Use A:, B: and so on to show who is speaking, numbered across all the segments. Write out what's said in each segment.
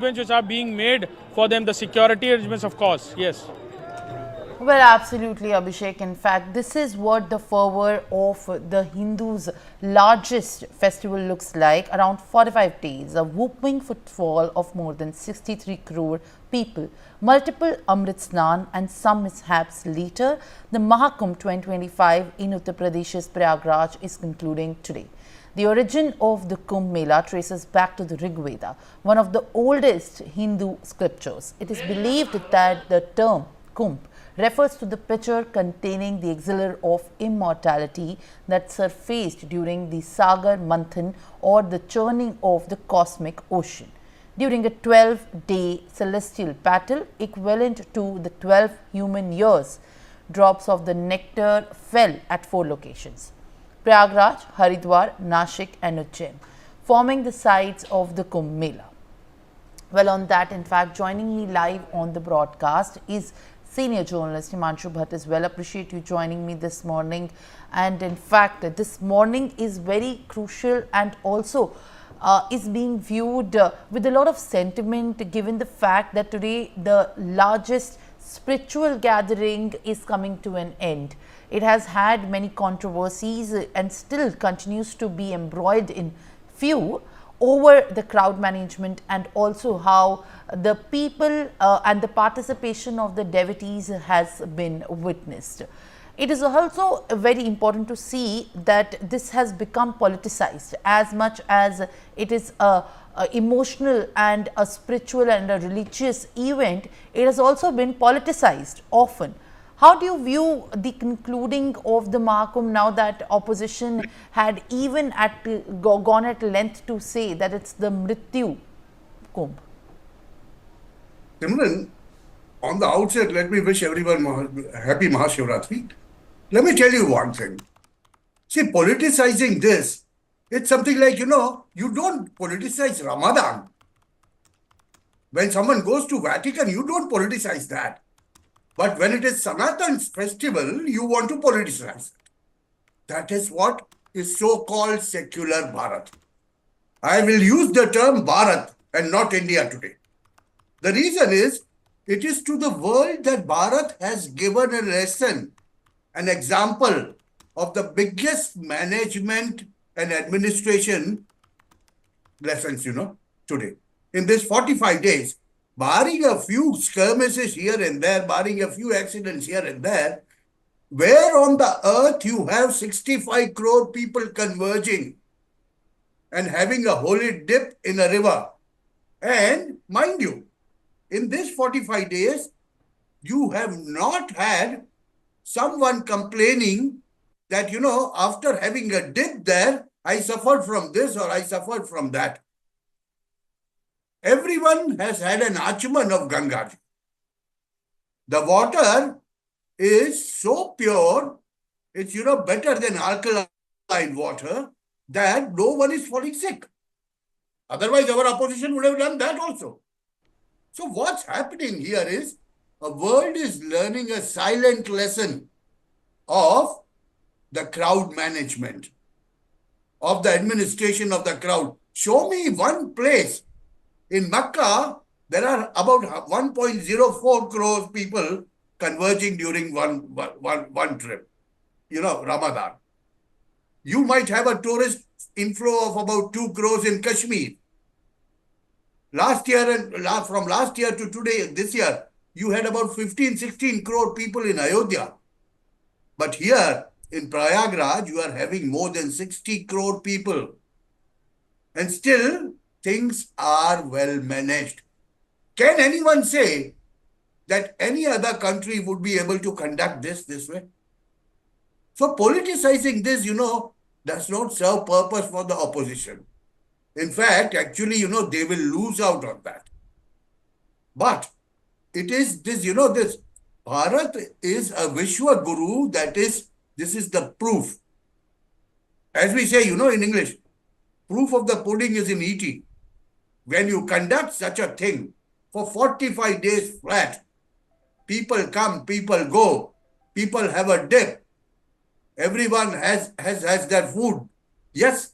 A: which are being made for them, the security arrangements, of course, yes.
B: Well, absolutely, Abhishek. In fact, this is what the fervor of the Hindus' largest festival looks like. Around 45 days, a whooping footfall of more than 63 crore people, multiple Amrit Snan, and some mishaps later, the Mahakumbh 2025 in Uttar Pradesh's Prayagraj is concluding today. The origin of the Kumbh Mela traces back to the Rig Veda, one of the oldest Hindu scriptures. It is believed that the term Kumbh refers to the pitcher containing the elixir of immortality that surfaced during the Sagar Manthan, or the churning of the cosmic ocean. During a 12-day celestial battle equivalent to the 12 human years, drops of the nectar fell at 4 locations: Prayagraj, Haridwar, Nashik and Ujjain, forming the sites of the Kumbh Mela. Well, on that, in fact, joining me live on the broadcast is senior journalist Himanshu Bhatt as well. Appreciate you joining me this morning. And in fact, this morning is very crucial and also is being viewed with a lot of sentiment, given the fact that today the largest spiritual gathering is coming to an end. It has had many controversies and still continues to be embroiled in few over the crowd management, and also how the people and the participation of the devotees has been witnessed. It is also very important to see that this has become politicized as much as it is a emotional and a spiritual and a religious event. It has also been politicized often. How do you view the concluding of the Mahakumbh now that opposition had even gone at length to say that it's the Mrityu Kumbh?
C: Simran, on the outset, let me wish everyone happy Mahashivratri. Let me tell you one thing. See, politicizing this, it's something like, you don't politicize Ramadan. When someone goes to Vatican, you don't politicize that. But when it is Sanatan's festival, you want to politicize it. That is what is so-called secular Bharat. I will use the term Bharat and not India today. The reason is, it is to the world that Bharat has given a lesson, an example of the biggest management and administration lessons, today. In this 45 days, barring a few skirmishes here and there, barring a few accidents here and there, where on the earth you have 65 crore people converging and having a holy dip in a river. And mind you, in this 45 days, you have not had someone complaining that, after having a dip there, I suffered from this or I suffered from that. Everyone has had an achman of Ganga. The water is so pure, it's, better than alkaline water, that no one is falling sick. Otherwise, our opposition would have done that also. So what's happening here is, a world is learning a silent lesson of the crowd management, of the administration of the crowd. Show me one place. In Makkah, there are about 1.04 crores people converging during one trip, Ramadan. You might have a tourist inflow of about 2 crores in Kashmir. Last year, and from last year to today, this year, you had about 15-16 crore people in Ayodhya. But here in Prayagraj, you are having more than 60 crore people. And still, things are well managed. Can anyone say that any other country would be able to conduct this way? So politicizing this, does not serve purpose for the opposition. In fact, actually, they will lose out on that. But it is this, this Bharat is a Vishwa Guru, this is the proof. As we say, in English, proof of the pudding is in eating. When you conduct such a thing for 45 days flat, people come, people go, people have a dip, everyone has their food. Yes,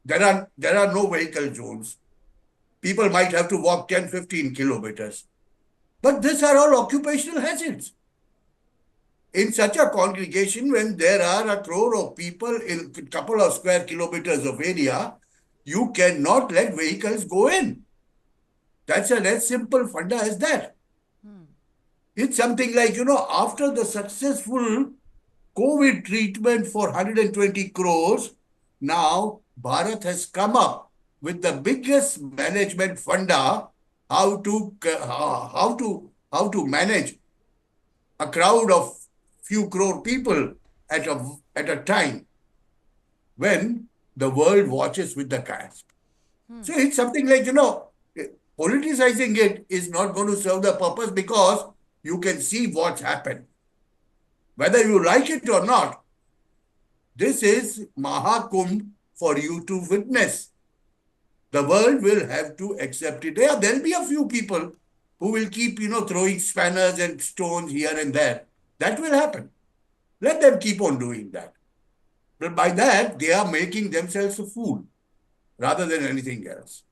C: there are no vehicle zones. People might have to walk 10, 15 kilometers. But these are all occupational hazards. In such a congregation, when there are a crore of people in a couple of square kilometers of area, you cannot let vehicles go in. That's as simple funda as that. It's something like, after the successful COVID treatment for 120 crores, now Bharat has come up with the biggest management funda how to manage a crowd of few crore people at a time when the world watches with the gasp. So it's something like, politicizing it is not going to serve the purpose because you can see what's happened. Whether you like it or not, this is Mahakumbh for you to witness. The world will have to accept it. Yeah, there'll be a few people who will keep, throwing spanners and stones here and there. That will happen. Let them keep on doing that. But by that, they are making themselves a fool rather than anything else.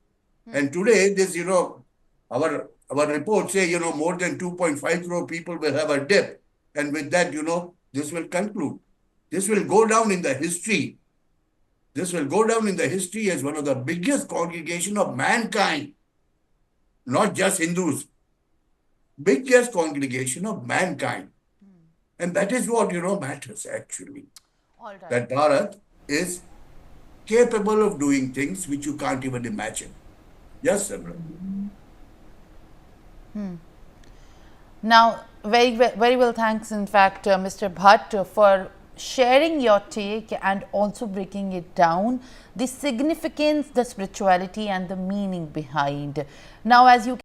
C: And today, this, our reports say, more than 2.5 crore people will have a dip. And with that, this will conclude. This will go down in the history. This will go down in the history as one of the biggest congregation of mankind, not just Hindus. Biggest congregation of mankind. And that is what, matters actually.
B: All right.
C: That Bharat is capable of doing things which you can't even imagine. Yes, Simran.
B: Now, very well, thanks, in fact, Mr. Bhatt, for sharing your take and also breaking it down, the significance, the spirituality and the meaning behind. Now, as you